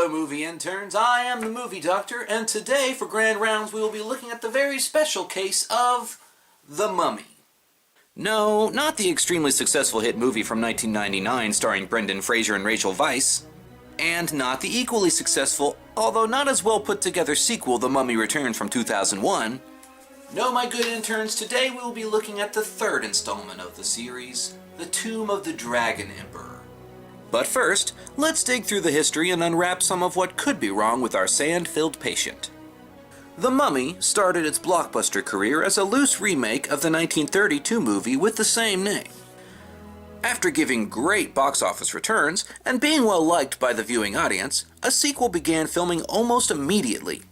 Hello movie interns, I am the movie doctor, and today for Grand Rounds we will be looking at the very special case of The Mummy. No, not the extremely successful hit movie from 1999 starring Brendan Fraser and Rachel Weisz, and not the equally successful, although not as well put together sequel The Mummy Returns from 2001. No, my good interns, today we will be looking at the third installment of the series, The Tomb of the Dragon Emperor. But first, let's dig through the history and unwrap some of what could be wrong with our sand-filled patient. The Mummy started its blockbuster career as a loose remake of the 1932 movie with the same name. After giving great box office returns and being well liked by the viewing audience, a sequel began filming almost immediately.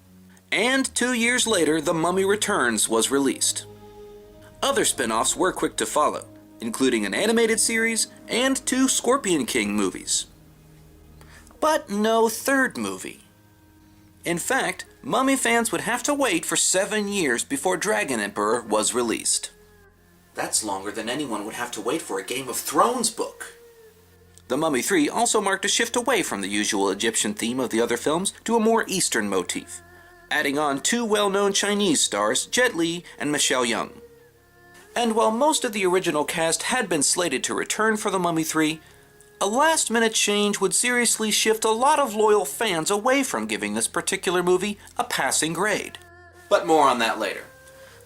And 2 years later, The Mummy Returns was released. Other spin-offs were quick to follow, including an animated series and 2 Scorpion King movies. But no third movie. In fact, Mummy fans would have to wait for 7 years before Dragon Emperor was released. That's longer than anyone would have to wait for a Game of Thrones book. The Mummy 3 also marked a shift away from the usual Egyptian theme of the other films to a more Eastern motif, adding on 2 well-known Chinese stars, Jet Li and Michelle Yeoh. And while most of the original cast had been slated to return for The Mummy 3, a last-minute change would seriously shift a lot of loyal fans away from giving this particular movie a passing grade. But more on that later.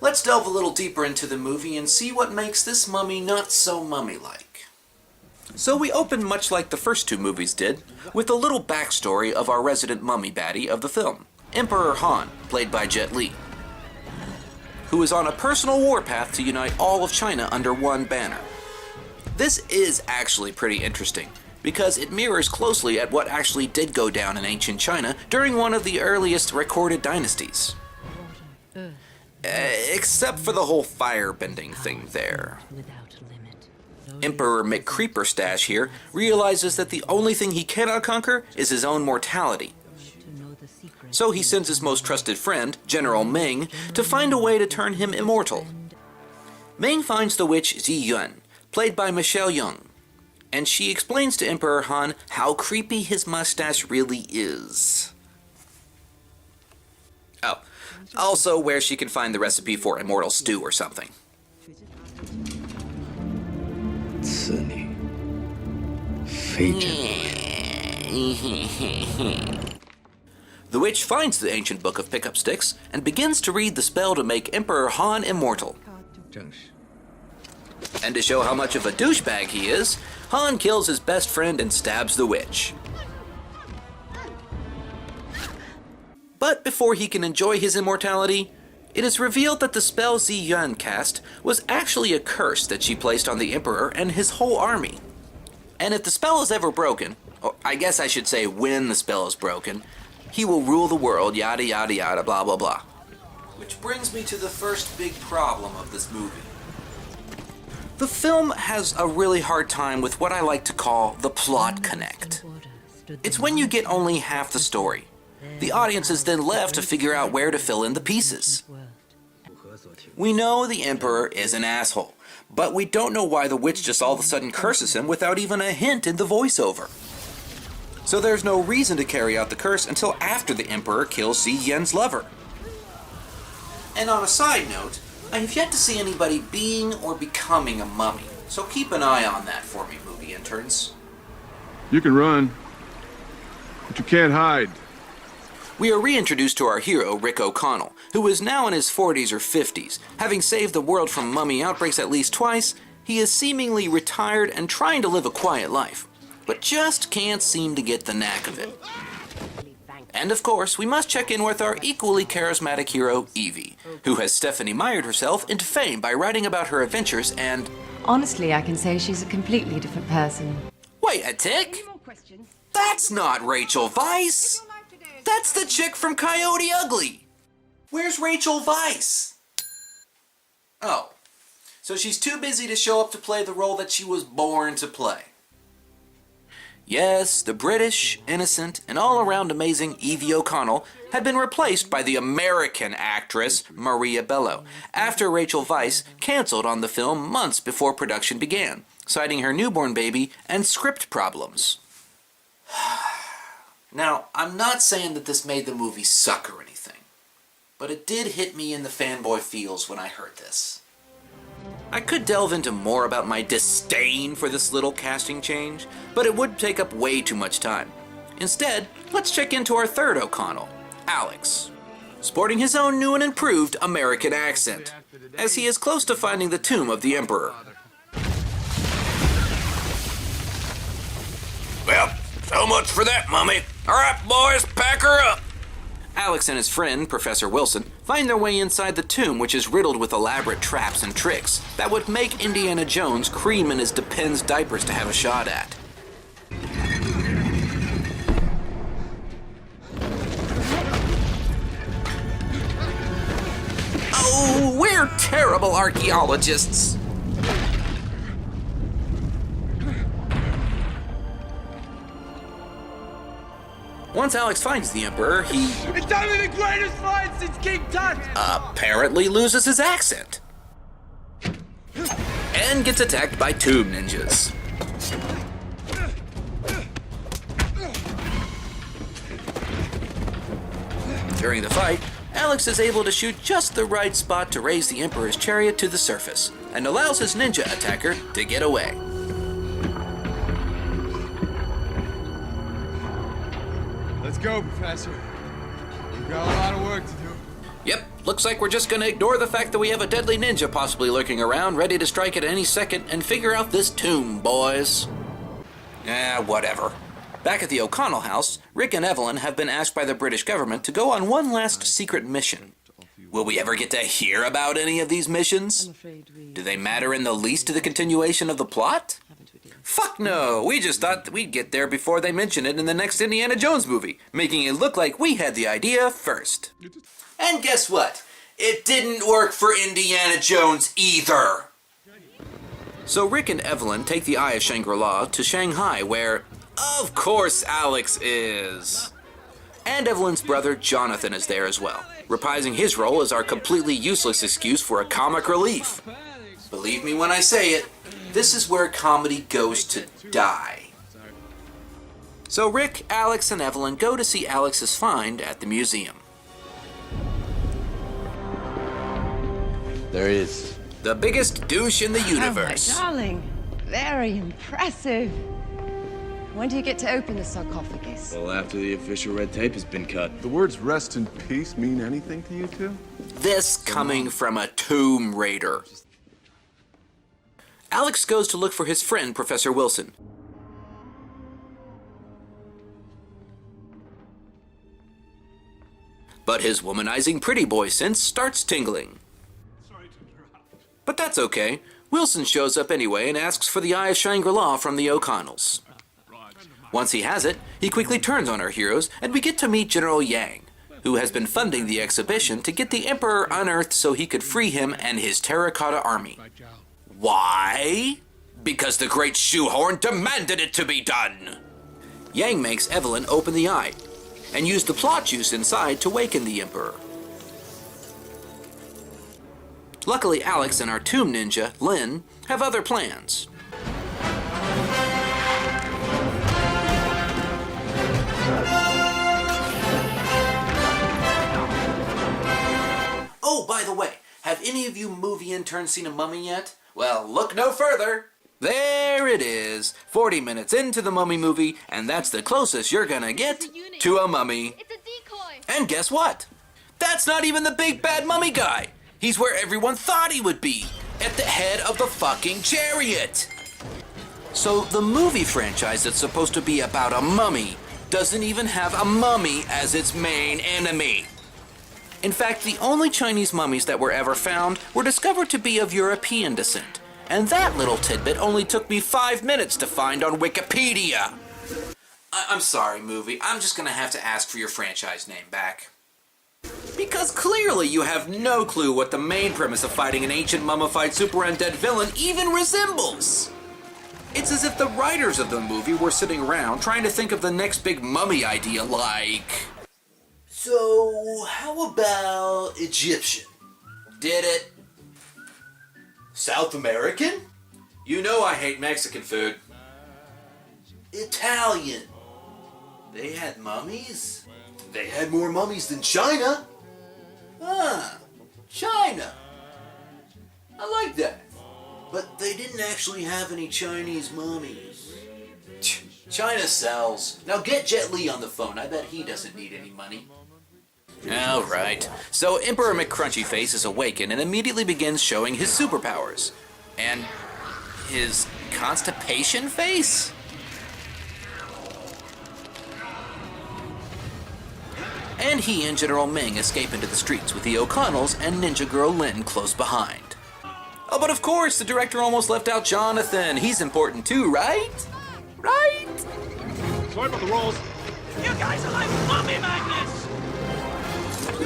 Let's delve a little deeper into the movie and see what makes this mummy not so mummy-like. So we open much like the first 2 movies did, with a little backstory of our resident mummy baddie of the film, Emperor Han, played by Jet Li, who is on a personal warpath to unite all of China under one banner. This is actually pretty interesting, because it mirrors closely at what actually did go down in ancient China during one of the earliest recorded dynasties. Except for the whole fire-bending thing there. Emperor McCreeperstash here realizes that the only thing he cannot conquer is his own mortality. So he sends his most trusted friend, General Ming, to find a way to turn him immortal. Ming finds the witch Ziyuan, played by Michelle Yeoh, and she explains to Emperor Han how creepy his mustache really is. Oh, also where she can find the recipe for immortal stew or something. The witch finds the ancient book of pickup sticks and begins to read the spell to make Emperor Han immortal. And to show how much of a douchebag he is, Han kills his best friend and stabs the witch. But before he can enjoy his immortality, it is revealed that the spell Ziyuan cast was actually a curse that she placed on the Emperor and his whole army. And if the spell is ever broken, or I guess I should say when the spell is broken, he will rule the world, yada yada yada, blah blah blah. Which brings me to the first big problem of this movie. The film has a really hard time with what I like to call the plot connect. It's when you get only half the story. The audience is then left to figure out where to fill in the pieces. We know the Emperor is an asshole, but we don't know why the witch just all of a sudden curses him without even a hint in the voiceover. So there's no reason to carry out the curse until after the Emperor kills Ziyuan's lover. And on a side note, I have yet to see anybody being or becoming a mummy, so keep an eye on that for me, movie interns. You can run, but you can't hide. We are reintroduced to our hero, Rick O'Connell, who is now in his 40s or 50s. Having saved the world from mummy outbreaks at least twice, he is seemingly retired and trying to live a quiet life, but just can't seem to get the knack of it. And of course, we must check in with our equally charismatic hero, Evie, who has Stephanie Meyer'd herself into fame by writing about her adventures and... Honestly, I can say she's a completely different person. Wait a tick! That's not Rachel Weisz! That's the chick from Coyote Ugly! Where's Rachel Weisz? Oh, so she's too busy to show up to play the role that she was born to play. Yes, the British, innocent, and all-around amazing Evie O'Connell had been replaced by the American actress Maria Bello after Rachel Weisz canceled on the film months before production began, citing her newborn baby and script problems. Now, I'm not saying that this made the movie suck or anything, but it did hit me in the fanboy feels when I heard this. I could delve into more about my disdain for this little casting change, but it would take up way too much time. Instead, let's check into our third O'Connell, Alex, sporting his own new and improved American accent, as he is close to finding the tomb of the Emperor. Well, so much for that, Mummy. All right, boys, pack her up. Alex and his friend, Professor Wilson, find their way inside the tomb, which is riddled with elaborate traps and tricks that would make Indiana Jones cream in his Depends diapers to have a shot at. Oh, we're terrible archaeologists. Once Alex finds the Emperor, he... It's only the greatest fight since King Tut! apparently loses his accent. And gets attacked by tomb ninjas. During the fight, Alex is able to shoot just the right spot to raise the Emperor's chariot to the surface, and allows his ninja attacker to get away. Let's go, Professor. We've got a lot of work to do. Yep, looks like we're just gonna ignore the fact that we have a deadly ninja possibly lurking around, ready to strike at any second, and figure out this tomb, boys. Whatever. Back at the O'Connell house, Rick and Evelyn have been asked by the British government to go on one last secret mission. Will we ever get to hear about any of these missions? Do they matter in the least to the continuation of the plot? Fuck no, we just thought that we'd get there before they mention it in the next Indiana Jones movie, making it look like we had the idea first. And guess what? It didn't work for Indiana Jones either. So Rick and Evelyn take the Eye of Shangri-La to Shanghai, where, of course, Alex is. And Evelyn's brother Jonathan is there as well, reprising his role as our completely useless excuse for a comic relief. Believe me when I say it, this is where comedy goes to die. So Rick, Alex, and Evelyn go to see Alex's find at the museum. There he is. The biggest douche in the universe. Oh, my darling. Very impressive. When do you get to open the sarcophagus? Well, after the official red tape has been cut. The words rest in peace mean anything to you two? This coming from a Tomb Raider. Alex goes to look for his friend, Professor Wilson. But his womanizing pretty boy sense starts tingling. But that's okay. Wilson shows up anyway and asks for the Eye of Shangri-La from the O'Connells. Once he has it, he quickly turns on our heroes, and we get to meet General Yang, who has been funding the exhibition to get the Emperor unearthed so he could free him and his terracotta army. Why? Because the Great Shoehorn demanded it to be done! Yang makes Evelyn open the eye, and use the plot juice inside to waken the Emperor. Luckily, Alex and our tomb ninja, Lynn, have other plans. Oh, by the way, have any of you movie interns seen a mummy yet? Well, look no further. There it is, 40 minutes into the Mummy movie, and that's the closest you're gonna get to a mummy. It's a decoy. And guess what? That's not even the big bad mummy guy. He's where everyone thought he would be, at the head of the fucking chariot. So the movie franchise that's supposed to be about a mummy doesn't even have a mummy as its main enemy. In fact, the only Chinese mummies that were ever found were discovered to be of European descent. And that little tidbit only took me 5 minutes to find on Wikipedia. I'm sorry, movie. I'm just gonna have to ask for your franchise name back. Because clearly you have no clue what the main premise of fighting an ancient mummified super undead villain even resembles. It's as if the writers of the movie were sitting around trying to think of the next big mummy idea like... So, how about Egyptian? Did it? South American? You know I hate Mexican food. Italian. They had mummies? They had more mummies than China. Ah, China. I like that. But they didn't actually have any Chinese mummies. China sells. Now get Jet Li on the phone. I bet he doesn't need any money. Alright, so Emperor McCrunchyface is awakened and immediately begins showing his superpowers. And his constipation face? And he and General Ming escape into the streets with the O'Connells and Ninja Girl Lin close behind. Oh, but of course, the director almost left out Jonathan. He's important too, right? Right? Sorry about the rolls. You guys are like mummy magnets!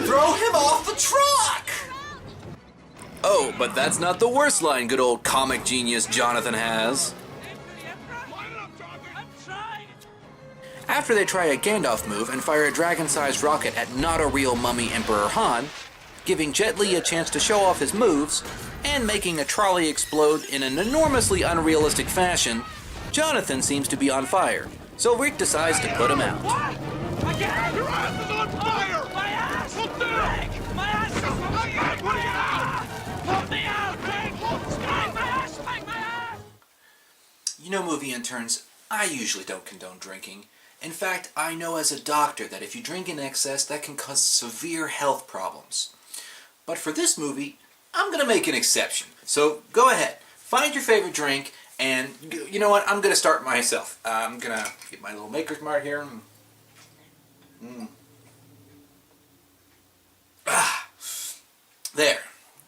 Throw him off the truck! Oh, but that's not the worst line good old comic genius Jonathan has. I'm trying! After they try a Gandalf move and fire a dragon-sized rocket at not a real mummy Emperor Han, giving Jet Li a chance to show off his moves, and making a trolley explode in an enormously unrealistic fashion, Jonathan seems to be on fire, so Rick decides to put him out. What? Again? Your ass is on fire! Oh, my ass! Up there! Rick, my ass is Put it out! Put me out, Rick! Spike my ass! Spike my ass! You know, movie interns, I usually don't condone drinking. In fact, I know as a doctor that if you drink in excess, that can cause severe health problems. But for this movie, I'm going to make an exception. So go ahead, find your favorite drink, and you know what? I'm going to start myself. I'm going to get my little Maker's Mark here. There.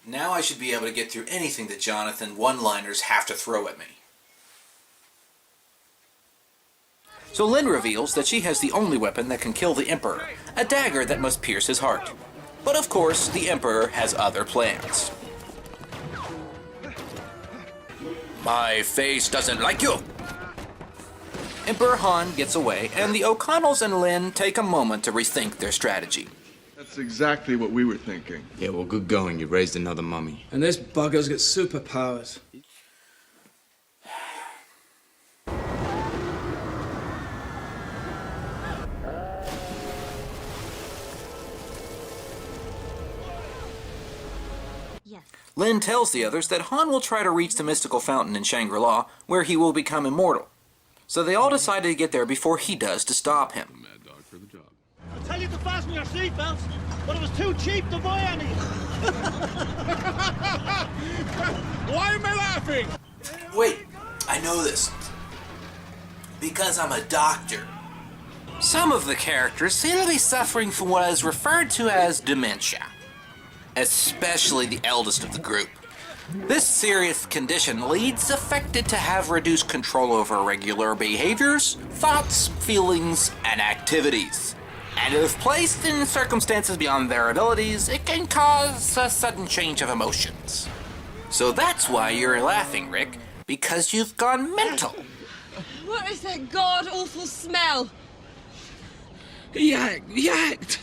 Now I should be able to get through anything that Jonathan one-liners have to throw at me. So Lin reveals that she has the only weapon that can kill the Emperor, a dagger that must pierce his heart. But of course, the Emperor has other plans. My face doesn't like you! Emperor Han gets away, and the O'Connells and Lin take a moment to rethink their strategy. That's exactly what we were thinking. Yeah, well, good going. You raised another mummy. And this bugger's got superpowers. Lin tells the others that Han will try to reach the mystical fountain in Shangri-La, where he will become immortal. So they all decided to get there before he does to stop him. Mad dog for the job. I tell you to fasten your seatbelts, but it was too cheap to buy any. Why am I laughing? Wait, I know this. Because I'm a doctor. Some of the characters seem to be suffering from what is referred to as dementia. Especially the eldest of the group. This serious condition leads affected to have reduced control over regular behaviors, thoughts, feelings, and activities. And if placed in circumstances beyond their abilities, it can cause a sudden change of emotions. So that's why you're laughing, Rick, because you've gone mental. What is that god-awful smell? Yacked!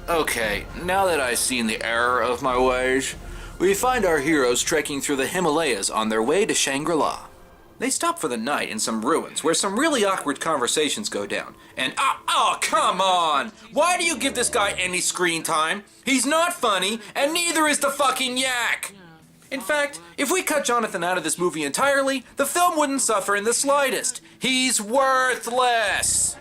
Okay, now that I've seen the error of my ways, we find our heroes trekking through the Himalayas on their way to Shangri-La. They stop for the night in some ruins where some really awkward conversations go down. And, oh, come on! Why do you give this guy any screen time? He's not funny, and neither is the fucking yak! In fact, if we cut Jonathan out of this movie entirely, the film wouldn't suffer in the slightest. He's worthless!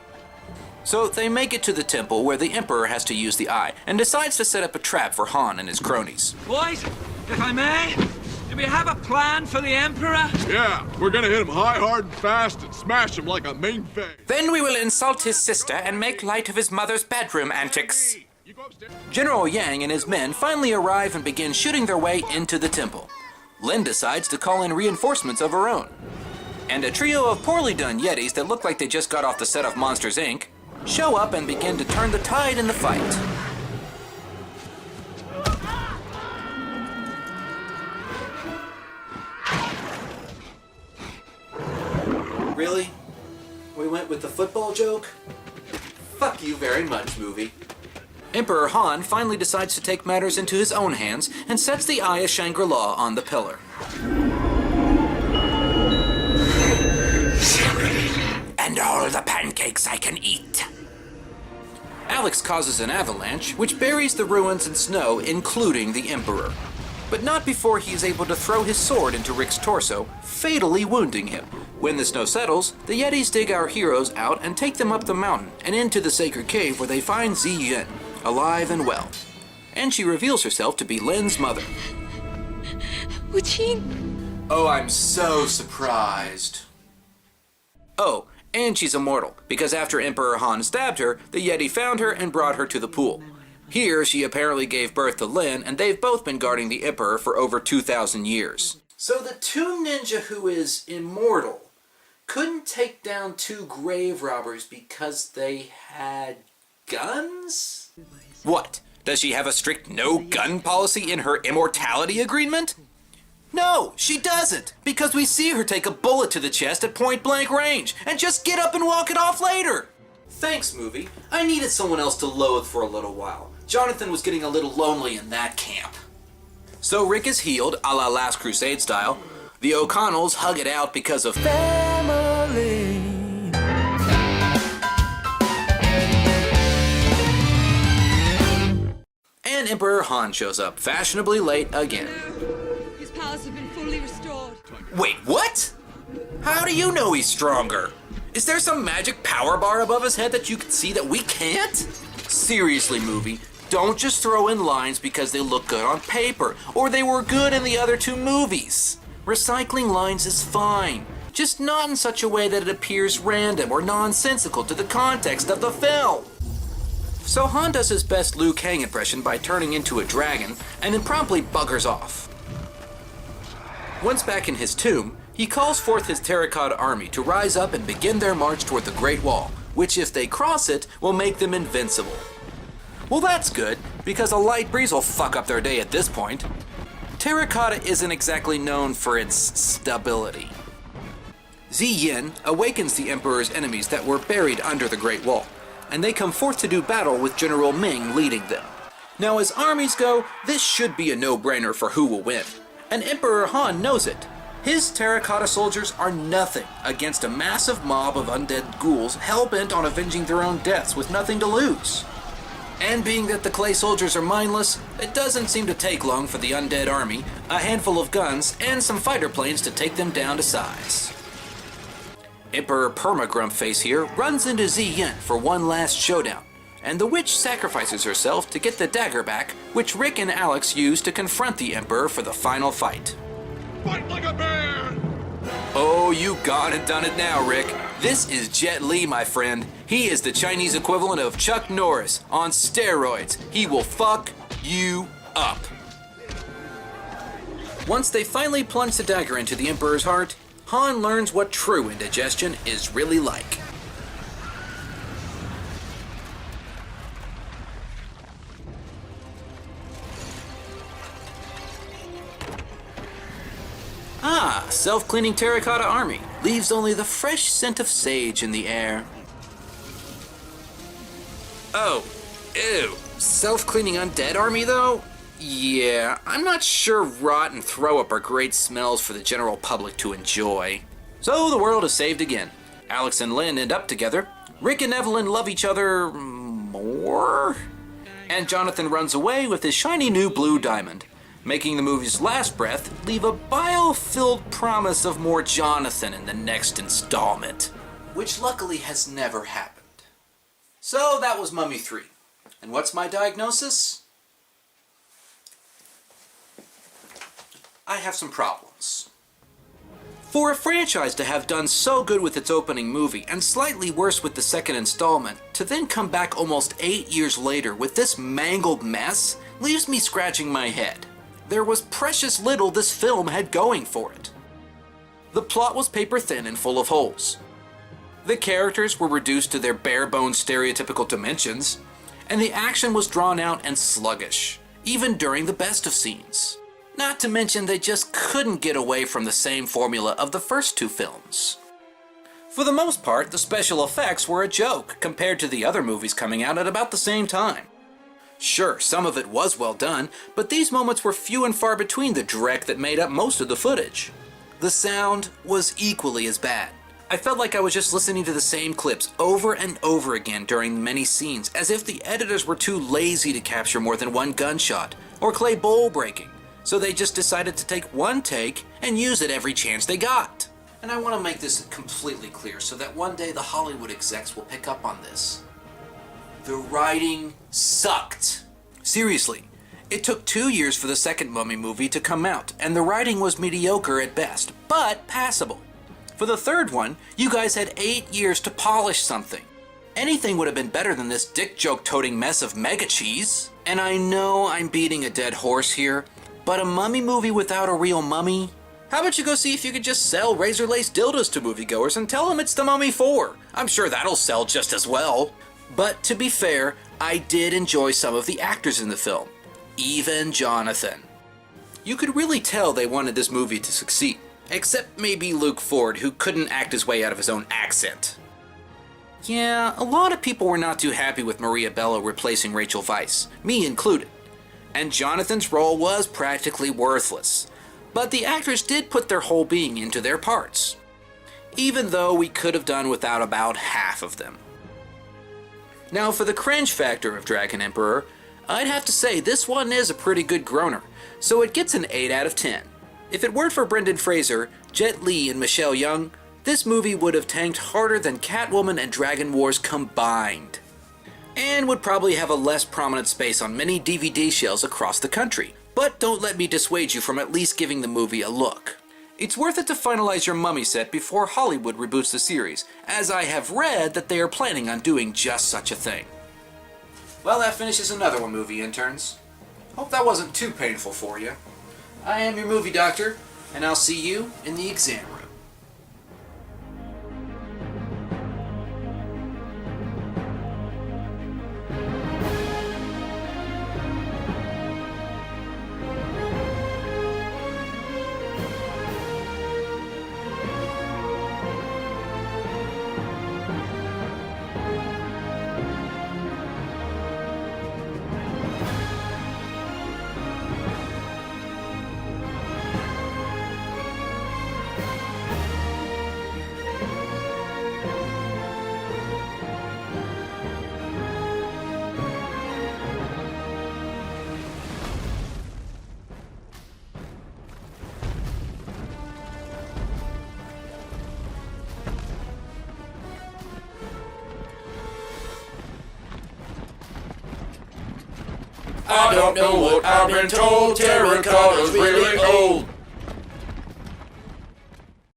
So they make it to the temple where the Emperor has to use the eye and decides to set up a trap for Han and his cronies. Boys, if I may, do we have a plan for the Emperor? Yeah, we're gonna hit him high, hard, and fast and smash him like a main thing. Then we will insult his sister and make light of his mother's bedroom antics. You go upstairs. General Yang and his men finally arrive and begin shooting their way into the temple. Lin decides to call in reinforcements of her own. And a trio of poorly done Yetis that look like they just got off the set of Monsters, Inc. show up and begin to turn the tide in the fight. Really? We went with the football joke? Fuck you very much, movie. Emperor Han finally decides to take matters into his own hands and sets the Eye of Shangri-La on the pillar. And all the pancakes I can eat. Alex causes an avalanche, which buries the ruins in snow, including the Emperor. But not before he is able to throw his sword into Rick's torso, fatally wounding him. When the snow settles, the Yetis dig our heroes out and take them up the mountain and into the sacred cave where they find Ziyin, alive and well. And she reveals herself to be Lin's mother. Wuqin. Oh, I'm so surprised. Oh, and she's immortal, because after Emperor Han stabbed her, the Yeti found her and brought her to the pool. Here, she apparently gave birth to Lin, and they've both been guarding the Emperor for over 2,000 years. So the two ninja who is immortal couldn't take down two grave robbers because they had guns? What? Does she have a strict no-gun policy in her immortality agreement? No, she doesn't, because we see her take a bullet to the chest at point-blank range and just get up and walk it off later. Thanks, movie. I needed someone else to loathe for a little while. Jonathan was getting a little lonely in that camp. So Rick is healed, a la Last Crusade style. The O'Connells hug it out because of family. And Emperor Han shows up, fashionably late again. His powers have been fully restored. Wait, what? How do you know he's stronger? Is there some magic power bar above his head that you can see that we can't? Seriously, movie, don't just throw in lines because they look good on paper, or they were good in the other two movies. Recycling lines is fine, just not in such a way that it appears random or nonsensical to the context of the film. So Han does his best Liu Kang impression by turning into a dragon, and then promptly buggers off. Once back in his tomb, he calls forth his terracotta army to rise up and begin their march toward the Great Wall, which if they cross it, will make them invincible. Well, that's good, because a light breeze will fuck up their day at this point. Terracotta isn't exactly known for its stability. Ziyin awakens the Emperor's enemies that were buried under the Great Wall, and they come forth to do battle with General Ming leading them. Now, as armies go, this should be a no-brainer for who will win, and Emperor Han knows it. His terracotta soldiers are nothing against a massive mob of undead ghouls hell-bent on avenging their own deaths with nothing to lose. And being that the clay soldiers are mindless, it doesn't seem to take long for the undead army, a handful of guns, and some fighter planes to take them down to size. Emperor Perma-Grumpface here runs into Ziyin for one last showdown, and the witch sacrifices herself to get the dagger back, which Rick and Alex use to confront the Emperor for the final fight. Fight like a man! Oh, you gone and done it now, Rick. This is Jet Li, my friend. He is the Chinese equivalent of Chuck Norris on steroids. He will fuck you up. Once they finally plunge the dagger into the Emperor's heart, Han learns what true indigestion is really like. Ah, self-cleaning terracotta army. Leaves only the fresh scent of sage in the air. Oh, ew. Self-cleaning undead army, though? Yeah, I'm not sure rot and throw up are great smells for the general public to enjoy. So the world is saved again. Alex and Lynn end up together. Rick and Evelyn love each other more. And Jonathan runs away with his shiny new blue diamond, making the movie's last breath leave a bile-filled promise of more Jonathan in the next installment, which luckily has never happened. So that was Mummy 3. And what's my diagnosis? I have some problems. For a franchise to have done so good with its opening movie and slightly worse with the second installment, to then come back almost 8 years later with this mangled mess leaves me scratching my head. There was precious little this film had going for it. The plot was paper thin and full of holes. The characters were reduced to their bare-bones stereotypical dimensions, and the action was drawn out and sluggish, even during the best of scenes. Not to mention they just couldn't get away from the same formula of the first two films. For the most part, the special effects were a joke compared to the other movies coming out at about the same time. Sure, some of it was well done, but these moments were few and far between the dreck that made up most of the footage. The sound was equally as bad. I felt like I was just listening to the same clips over and over again during many scenes, as if the editors were too lazy to capture more than one gunshot or clay bowl breaking, so they just decided to take one take and use it every chance they got. And I want to make this completely clear so that one day the Hollywood execs will pick up on this. The writing sucked. Seriously, it took 2 years for the second Mummy movie to come out, and the writing was mediocre at best, but passable. For the third one, you guys had 8 years to polish something. Anything would have been better than this dick joke-toting mess of mega cheese. And I know I'm beating a dead horse here, but a mummy movie without a real mummy? How about you go see if you could just sell razor-laced dildos to moviegoers and tell them it's The Mummy 4? I'm sure that'll sell just as well. But to be fair, I did enjoy some of the actors in the film. Even Jonathan. You could really tell they wanted this movie to succeed. Except maybe Luke Ford, who couldn't act his way out of his own accent. Yeah, a lot of people were not too happy with Maria Bello replacing Rachel Weisz, me included. And Jonathan's role was practically worthless. But the actors did put their whole being into their parts. Even though we could have done without about half of them. Now for the cringe factor of Dragon Emperor, I'd have to say this one is a pretty good groaner, so it gets an 8 out of 10. If it weren't for Brendan Fraser, Jet Li, and Michelle Yeoh, this movie would have tanked harder than Catwoman and Dragon Wars combined. And would probably have a less prominent space on many DVD shelves across the country. But don't let me dissuade you from at least giving the movie a look. It's worth it to finalize your Mummy set before Hollywood reboots the series, as I have read that they are planning on doing just such a thing. Well, that finishes another one, Movie Interns. Hope that wasn't too painful for you. I am your movie doctor, and I'll see you in the exam room. I don't know what I've been told. Terracotta's really old.